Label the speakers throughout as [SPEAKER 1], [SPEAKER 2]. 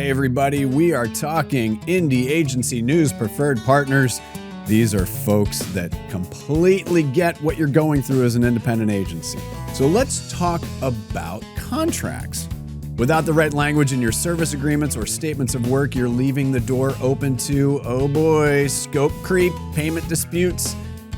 [SPEAKER 1] Hey everybody, we are talking indie agency news preferred partners. These are folks that completely get what you're going through as an independent agency. So let's talk about contracts. Without the right language in your service agreements or statements of work, you're leaving the door open to, oh boy, scope creep, payment disputes,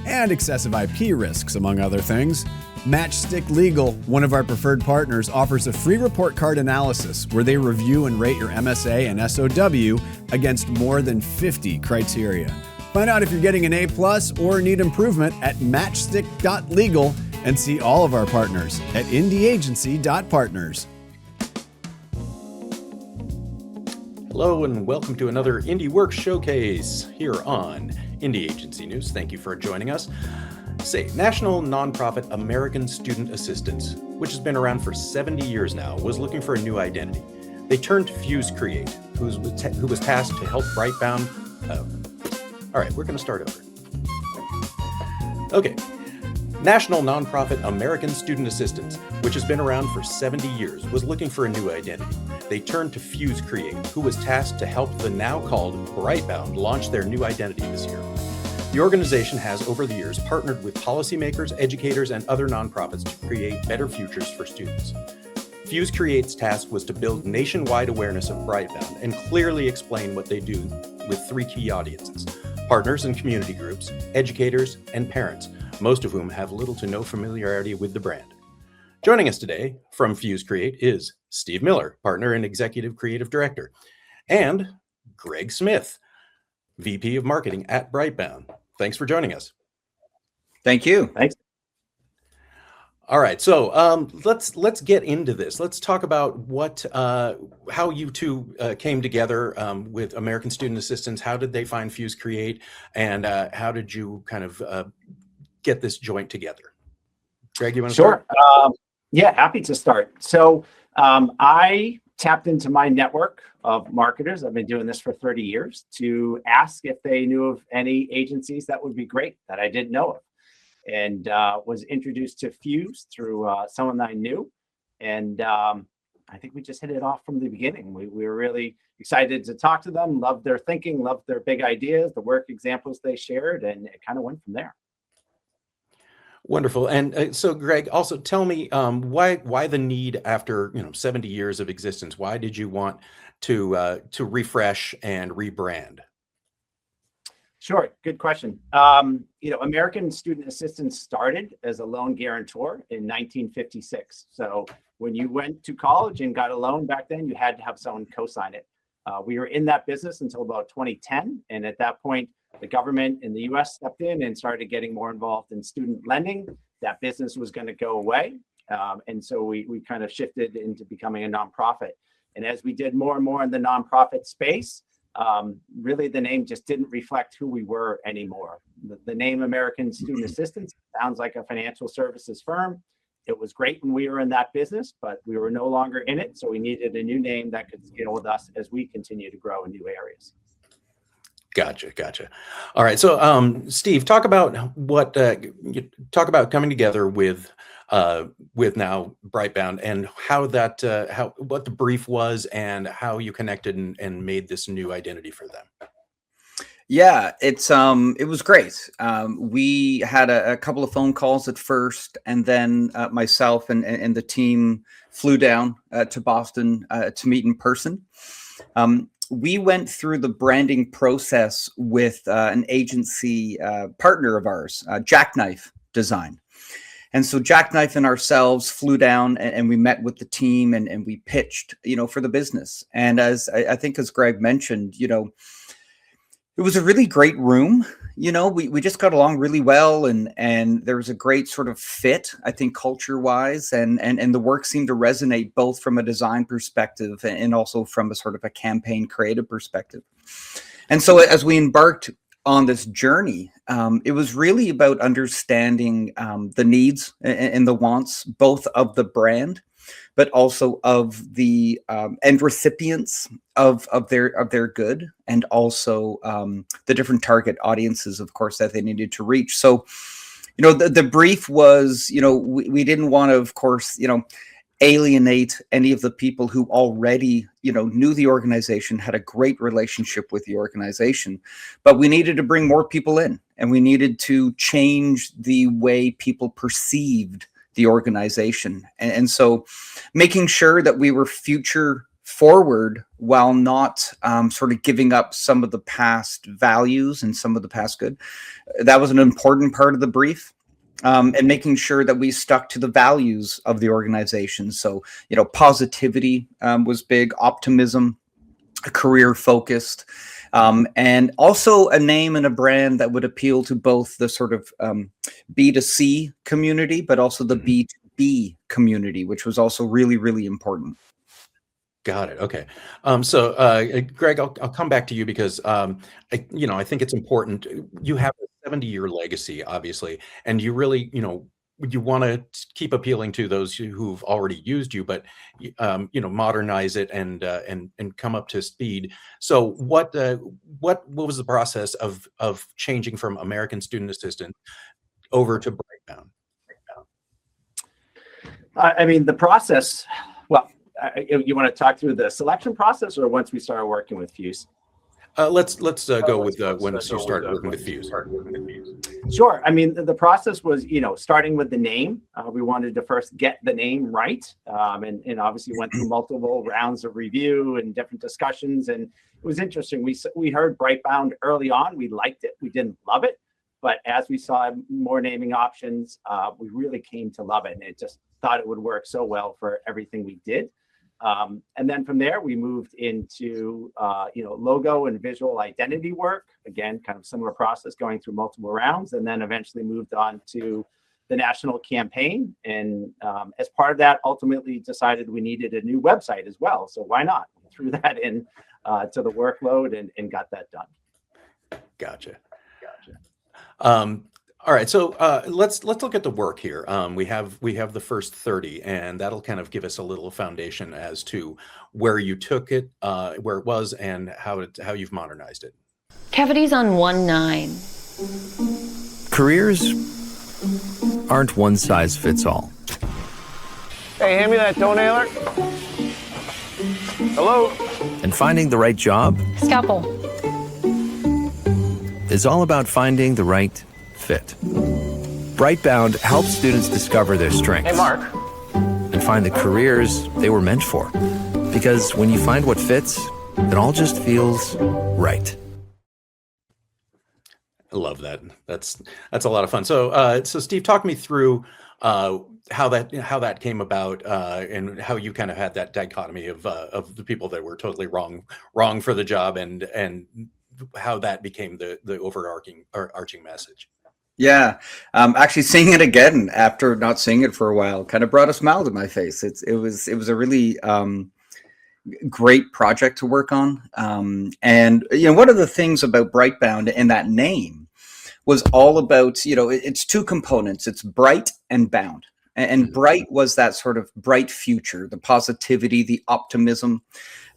[SPEAKER 1] and excessive IP risks, among other things. Matchstick Legal, one of our preferred partners, offers a free report card analysis where they review and rate your MSA and SOW against more than 50 criteria. Find out if you're getting an A+ or need improvement at matchstick.legal and see all of our partners at indieagency.partners.
[SPEAKER 2] Hello and welcome to another Indie Work Showcase here on Indie Agency News. Thank you for joining us. National nonprofit American Student Assistance, which has been around for 70 years now, was looking for a new identity. They turned to Fuse Create, who was tasked to help Brightbound. All right, we're going to start over. Okay. National nonprofit American Student Assistance, which has been around for 70 years, was looking for a new identity. They turned to Fuse Create, who was tasked to help the now called Brightbound launch their new identity this year. The organization has, over the years, partnered with policymakers, educators, and other nonprofits to create better futures for students. Fuse Create's task was to build nationwide awareness of Brightbound and clearly explain what they do with three key audiences: partners and community groups, educators, and parents, most of whom have little to no familiarity with the brand. Joining us today from Fuse Create is Steve Miller, partner and executive creative director, and Greg Smith, VP of Marketing at Brightbound. Thanks for joining us.
[SPEAKER 3] Thank you.
[SPEAKER 4] Thanks.
[SPEAKER 2] All right, so let's get into this. Let's talk about how you two came together with American Student Assistance. How did they find Fuse Create, and how did you kind of get this joint together? Greg, you want to start?
[SPEAKER 4] Sure. Yeah, happy to start. So I tapped into my network of marketers. I've been doing this for 30 years to ask if they knew of any agencies that would be great that I didn't know of, and was introduced to Fuse through someone I knew. And I think we just hit it off from the beginning. We were really excited to talk to them, loved their thinking, loved their big ideas, the work examples they shared, and it kind of went from there.
[SPEAKER 2] Wonderful. And so, Greg, also tell me why the need after 70 years of existence? Why did you want to refresh and rebrand?
[SPEAKER 4] Sure, good question. American Student Assistance started as a loan guarantor in 1956. So when you went to college and got a loan back then, you had to have someone co-sign it. We were in that business until about 2010, and at that point, the government in the US stepped in and started getting more involved in student lending. That business was going to go away. And so we kind of shifted into becoming a nonprofit. And as we did more and more in the nonprofit space, really the name just didn't reflect who we were anymore. The name American Student Assistance sounds like a financial services firm. It was great when we were in that business, but we were no longer in it. So we needed a new name that could scale with us as we continue to grow in new areas.
[SPEAKER 2] Gotcha. All right. So, Steve, talk about coming together with now Brightbound, and how what the brief was and how you connected and made this new identity for them.
[SPEAKER 3] Yeah, it was great. We had a couple of phone calls at first, and then myself and the team flew down to Boston to meet in person. We went through the branding process with an agency partner of ours, Jackknife Design. And so Jackknife and ourselves flew down and we met with the team and we pitched, for the business. And as I think, as Greg mentioned, it was a really great room. We just got along really well, and there was a great sort of fit, I think, culture-wise, and the work seemed to resonate both from a design perspective and also from a sort of a campaign creative perspective. And so as we embarked on this journey, it was really about understanding the needs and the wants, both of the brand, but also of the end recipients of their good, and also the different target audiences, of course, that they needed to reach. So, the brief was, we didn't want to, of course, alienate any of the people who already, knew the organization, had a great relationship with the organization. But we needed to bring more people in, and we needed to change the way people perceived the organization. And so making sure that we were future forward while not sort of giving up some of the past values and some of the past good. That was an important part of the brief. And making sure that we stuck to the values of the organization. So, positivity was big, optimism, career focused, and also a name and a brand that would appeal to both the sort of B2C community, but also the B2B community, which was also really, really important.
[SPEAKER 2] Got it. Okay. So, Greg, I'll come back to you because, I think it's important. You have a 70-year legacy, obviously, and you really, you want to keep appealing to those who've already used you, but, modernize it and come up to speed. So what was the process of changing from American Student Assistant over to Brightbound?
[SPEAKER 4] I mean, the process, well, you want to talk through the selection process or once we started working with Fuse?
[SPEAKER 2] Let's go with when you started working with Fuse.
[SPEAKER 4] Sure. I mean, the process was, starting with the name. We wanted to first get the name right, and obviously went through multiple rounds of review and different discussions. And it was interesting. We heard Brightbound early on. We liked it. We didn't love it, but as we saw more naming options, we really came to love it, and it just thought it would work so well for everything we did. And then from there, we moved into, logo and visual identity work. Again, kind of similar process going through multiple rounds, and then eventually moved on to the national campaign. And as part of that, ultimately decided we needed a new website as well. So why not? Threw that in to the workload and got that done.
[SPEAKER 2] Gotcha. All right, so let's look at the work here. We have the first 30, and that'll kind of give us a little foundation as to where you took it, where it was, and how you've modernized it.
[SPEAKER 5] Cavities on 1-9.
[SPEAKER 6] Careers aren't one size fits all.
[SPEAKER 7] Hey, hand me that toenailer. Hello?
[SPEAKER 6] And finding the right job
[SPEAKER 5] Scalpel.
[SPEAKER 6] is all about finding the right fit. Brightbound helps students discover their strengths.
[SPEAKER 7] Hey, Mark.
[SPEAKER 6] And find the careers they were meant for. Because when you find what fits, it all just feels right.
[SPEAKER 2] I love that. That's a lot of fun. So Steve, talk me through how that came about, and how you kind of had that dichotomy of the people that were totally wrong for the job, and how that became the overarching message.
[SPEAKER 3] Yeah, actually seeing it again after not seeing it for a while kind of brought a smile to my face. It was a really great project to work on. And one of the things about Brightbound and that name was all about, it's two components. It's bright and bound. And bright was that sort of bright future, the positivity, the optimism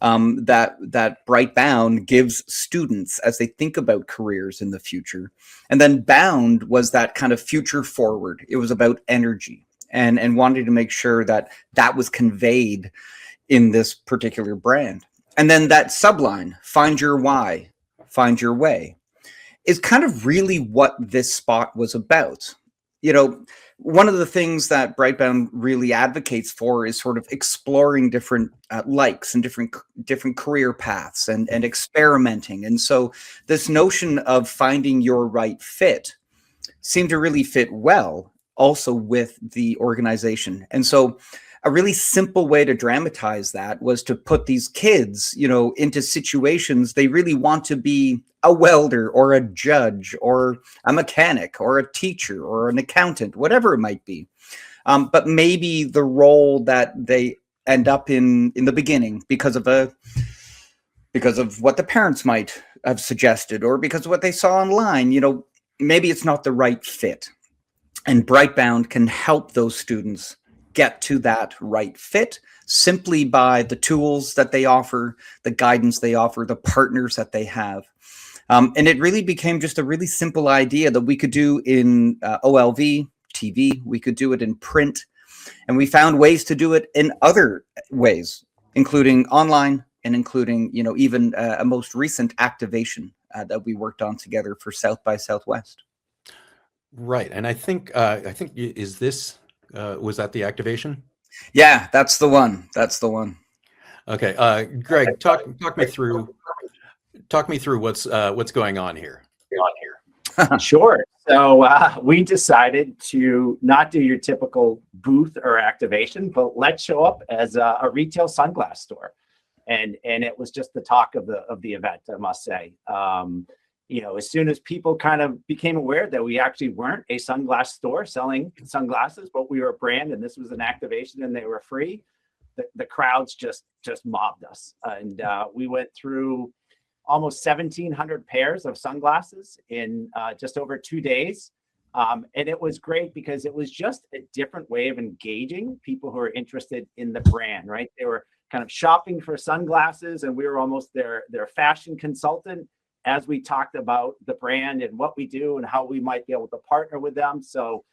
[SPEAKER 3] that Brightbound gives students as they think about careers in the future. And then bound was that kind of future forward. It was about energy and wanting to make sure that was conveyed in this particular brand. And then that subline, find your why, find your way, is kind of really what this spot was about. One of the things that Brightbound really advocates for is sort of exploring different likes and different career paths and experimenting. And so this notion of finding your right fit seemed to really fit well also with the organization. And so a really simple way to dramatize that was to put these kids, into situations they really want to be a welder or a judge or a mechanic or a teacher or an accountant, whatever it might be. But maybe the role that they end up in the beginning because of what the parents might have suggested or because of what they saw online, maybe it's not the right fit. And Brightbound can help those students get to that right fit simply by the tools that they offer, the guidance they offer, the partners that they have. And it really became just a really simple idea that we could do in OLV, TV, we could do it in print. And we found ways to do it in other ways, including online and including, even a most recent activation that we worked on together for South by Southwest.
[SPEAKER 2] Right. And I think is this was that the activation?
[SPEAKER 3] Yeah, that's the one. That's the one.
[SPEAKER 2] Okay. Greg, talk me through what's going on here.
[SPEAKER 4] Sure. So we decided to not do your typical booth or activation, but let's show up as a retail sunglass store. And it was just the talk of the event, I must say. As soon as people kind of became aware that we actually weren't a sunglass store selling sunglasses, but we were a brand and this was an activation and they were free, the crowds just mobbed us. And we went through almost 1,700 pairs of sunglasses in just over 2 days. And it was great because it was just a different way of engaging people who are interested in the brand, right? They were kind of shopping for sunglasses and we were almost their fashion consultant as we talked about the brand and what we do and how we might be able to partner with them. So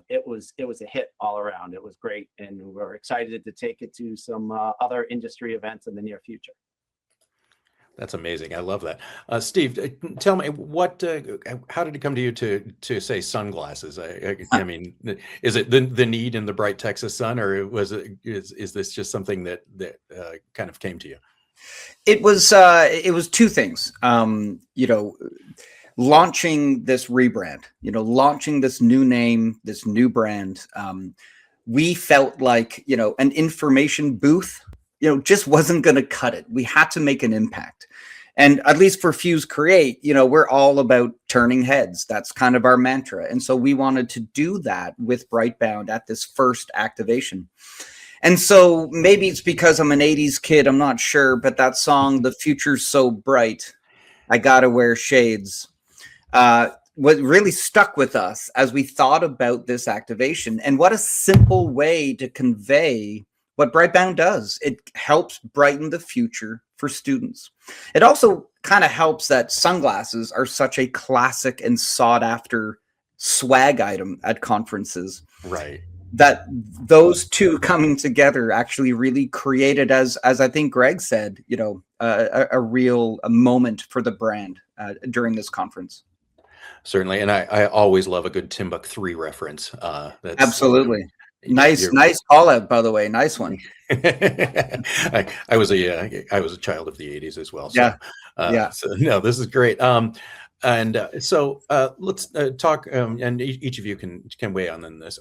[SPEAKER 4] it was a hit all around. It was great. And we're excited to take it to some other industry events in the near future.
[SPEAKER 2] That's amazing. I love that. Steve, tell me how did it come to you to say sunglasses? I mean, is it the need in the bright Texas sun, or is this just something that kind of came to you?
[SPEAKER 3] It was two things. Launching this rebrand, launching this new name, this new brand. We felt like, an information booth, just wasn't going to cut it. We had to make an impact. And at least for Fuse Create, we're all about turning heads. That's kind of our mantra. And so we wanted to do that with Brightbound at this first activation. And so maybe it's because I'm an 80s kid, I'm not sure, but that song, The Future's So Bright, I Gotta Wear Shades, what really stuck with us as we thought about this activation. And what a simple way to convey what Brightbound does. It helps brighten the future for students. It also kind of helps that sunglasses are such a classic and sought after swag item at conferences.
[SPEAKER 2] Right.
[SPEAKER 3] That those two coming together actually really created, as I think Greg said, a real moment for the brand during this conference.
[SPEAKER 2] Certainly. And I always love a good Timbuk 3 reference. That's
[SPEAKER 3] absolutely. Nice call out, by the way. Nice one.
[SPEAKER 2] I was a child of the 80s as well. So,
[SPEAKER 3] yeah.
[SPEAKER 2] So no, this is great. So let's talk. And each of you can weigh on this.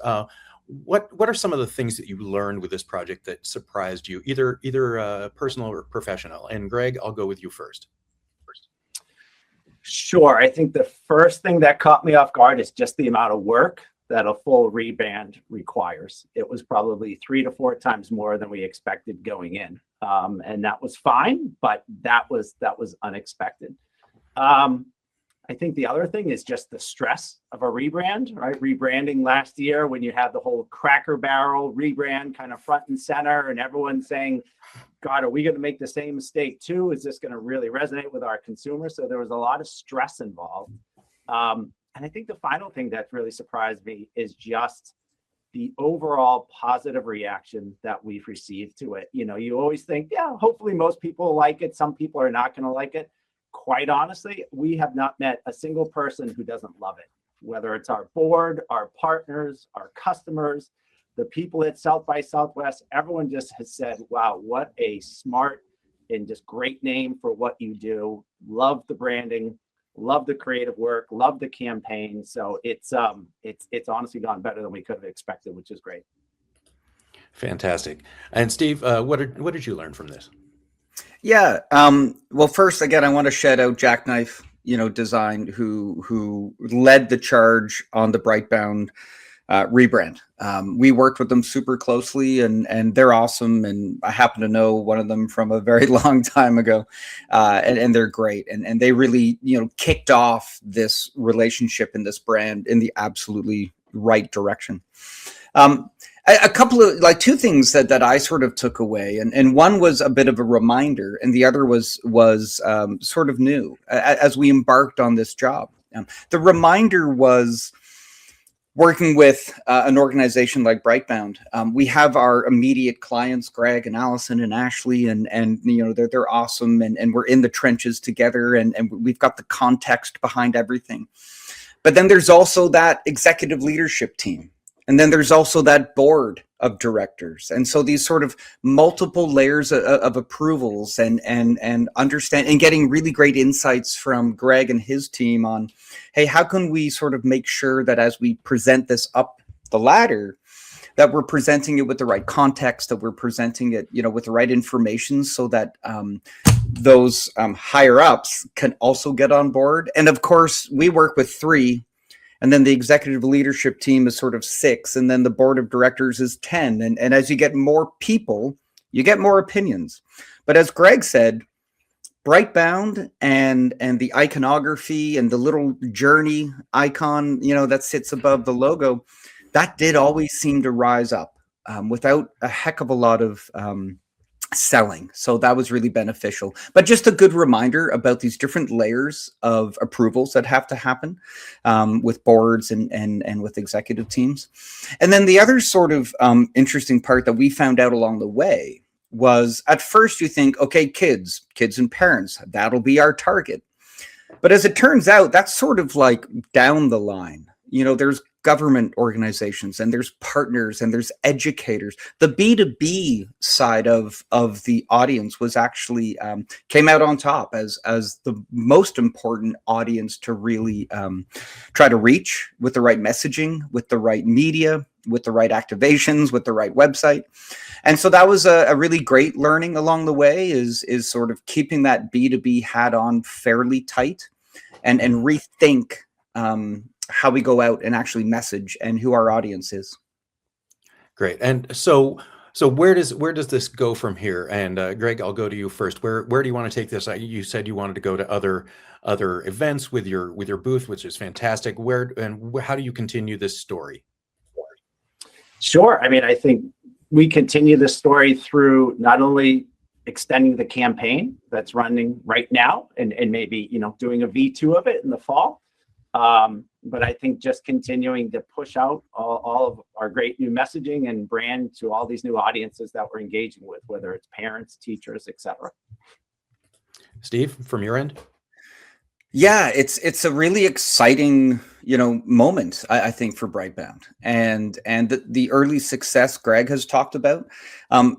[SPEAKER 2] What are some of the things that you learned with this project that surprised you, either personal or professional? And Greg, I'll go with you first.
[SPEAKER 4] Sure. I think the first thing that caught me off guard is just the amount of work that a full rebrand requires. It was probably 3 to 4 times more than we expected going in. And that was fine, but that was unexpected. I think the other thing is just the stress of a rebrand, right? Rebranding last year when you had the whole Cracker Barrel rebrand kind of front and center and everyone saying, God, are we going to make the same mistake too? Is this going to really resonate with our consumers? So there was a lot of stress involved. And I think the final thing that really surprised me is just the overall positive reaction that we've received to it. You always think, yeah, hopefully most people like it. Some people are not going to like it. Quite honestly, we have not met a single person who doesn't love it, whether it's our board, our partners, our customers, the people at South by Southwest. Everyone just has said, wow, what a smart and just great name for what you do. Love the branding, love the creative work, love the campaign. So it's honestly gone better than we could have expected, which is great.
[SPEAKER 2] Fantastic. And Steve, what did you learn from this?
[SPEAKER 3] Yeah. Well, first, again, I want to shout out Jackknife, Design, who led the charge on the Brightbound rebrand. We worked with them super closely, and they're awesome. And I happen to know one of them from a very long time ago, and they're great. And they really, kicked off this relationship and this brand in the absolutely right direction. A couple of two things that I sort of took away, and one was a bit of a reminder, and the other was sort of new as we embarked on this job. The reminder was working with an organization like Brightbound, we have our immediate clients, Greg and Allison and Ashley, and they're awesome, and we're in the trenches together, and we've got the context behind everything. But then there's also that executive leadership team, and then there's also that board of directors, and so these sort of multiple layers of approvals and understand and getting really great insights from Greg and his team on, hey, how can we sort of make sure that as we present this up the ladder, that we're presenting it with the right context, that we're presenting it, with the right information, so that those higher ups can also get on board. And of course, we work with 3. And then the executive leadership team is sort of 6, and then the board of directors is 10. And as you get more people, you get more opinions. But as Greg said, Brightbound and the iconography and the little journey icon, that sits above the logo, that did always seem to rise up without a heck of a lot of selling. So that was really beneficial, but just a good reminder about these different layers of approvals that have to happen with boards and with executive teams. And then the other sort of interesting part that we found out along the way was, at first you think, okay, kids and parents, that'll be our target. But as it turns out, that's sort of like down the line. There's government organizations, and there's partners, and there's educators. The B2B side of the audience was actually came out on top as the most important audience to really try to reach, with the right messaging, with the right media, with the right activations, with the right website. And so that was a really great learning along the way, is sort of keeping that B2B hat on fairly tight, and rethink how we go out and actually message and who our audience is.
[SPEAKER 2] Great. And so where does this go from here? And Greg, I'll go to you first. Where do you want to take this? You said you wanted to go to other events with your booth, which is fantastic. How do you continue this story?
[SPEAKER 4] Sure. I mean, I think we continue this story through not only extending the campaign that's running right now, and maybe doing a V2 of it in the fall. But I think just continuing to push out all of our great new messaging and brand to all these new audiences that we're engaging with, whether it's parents, teachers, etc.
[SPEAKER 2] Steve, from your end?
[SPEAKER 3] Yeah, it's a really exciting, moment, I think, for Brightbound, and the early success Greg has talked about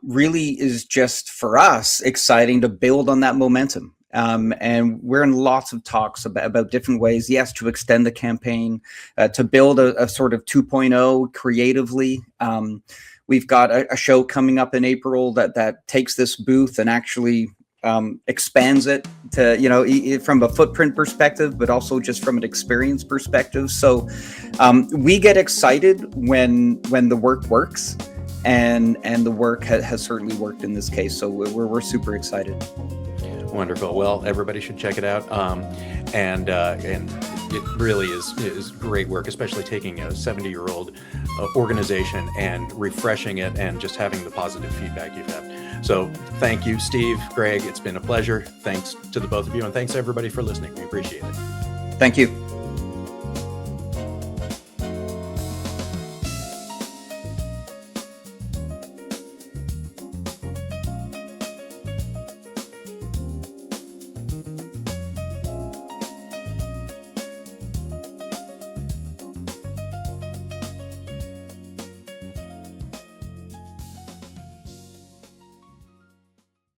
[SPEAKER 3] really is just, for us, exciting to build on that momentum. And we're in lots of talks about different ways, yes, to extend the campaign, to build a sort of 2.0 creatively. We've got a show coming up in April that takes this booth and actually expands it to, from a footprint perspective, but also just from an experience perspective. So we get excited when the work works, and the work has certainly worked in this case. So we're super excited.
[SPEAKER 2] Wonderful. Well, everybody should check it out. And it really is great work, especially taking a 70-year-old organization and refreshing it and just having the positive feedback you've had. So thank you, Steve, Greg. It's been a pleasure. Thanks to the both of you, and thanks everybody for listening. We appreciate it.
[SPEAKER 3] Thank you.